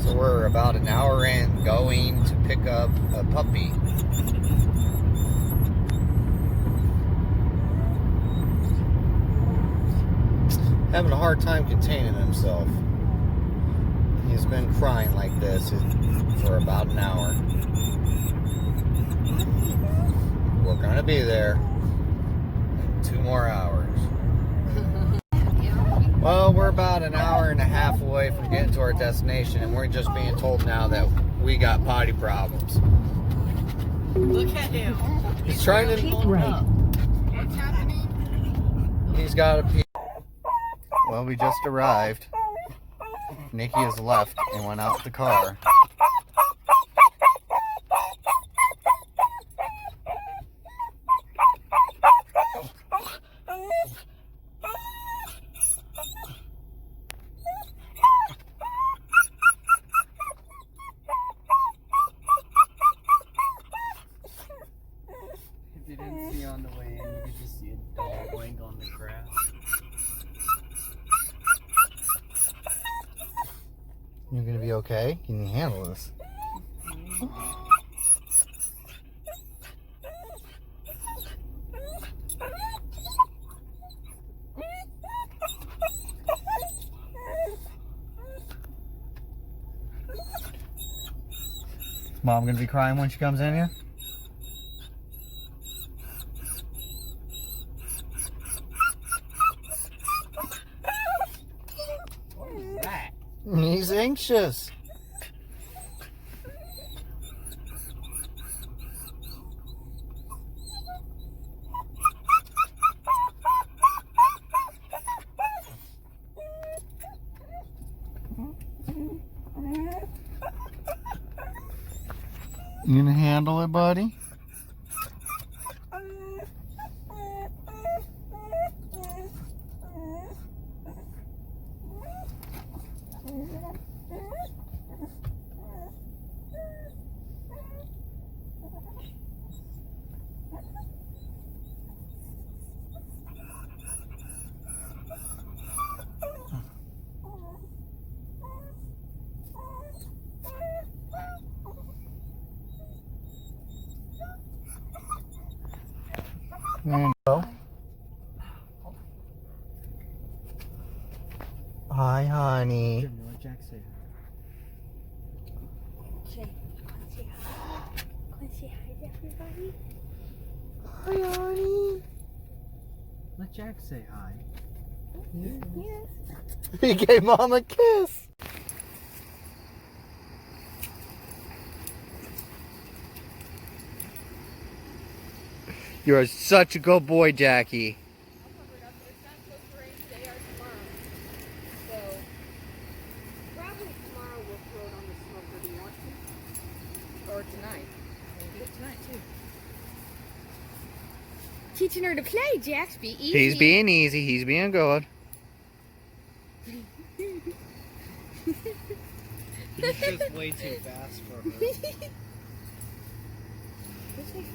So we're about an hour in, going to pick up a puppy. Having a hard time containing himself. He's been crying like this for about an hour. We're gonna be there in 2 more hours. Well, we're about an hour and a half away from getting to our destination, and we're just being told now that we got potty problems. Look at him. He's trying to keep right. What's happening? He's got to pee. Well, we just arrived. Nikki has left and went out the car. If you didn't see on the way in, you could just see a dog laying on the grass. You're gonna be okay? Can you handle this? Mom gonna be crying when she comes in here? What is that? He's anxious. You gonna handle it, buddy? There you go. Hi, honey. Jimmy, let Jack say hi. Say hi. Wanna say hi to everybody? Hi, honey. Let Jack say hi. Yes. He gave Mom a kiss. You are such a good boy, Jackie. It's not supposed to rain today or tomorrow. So, probably tomorrow we'll throw it on the smoker. Do you want to? Or tonight. We can do it tonight, too. Teaching her to play, Jax. Be easy. He's being easy. He's being good. He's just way too fast for her. This way.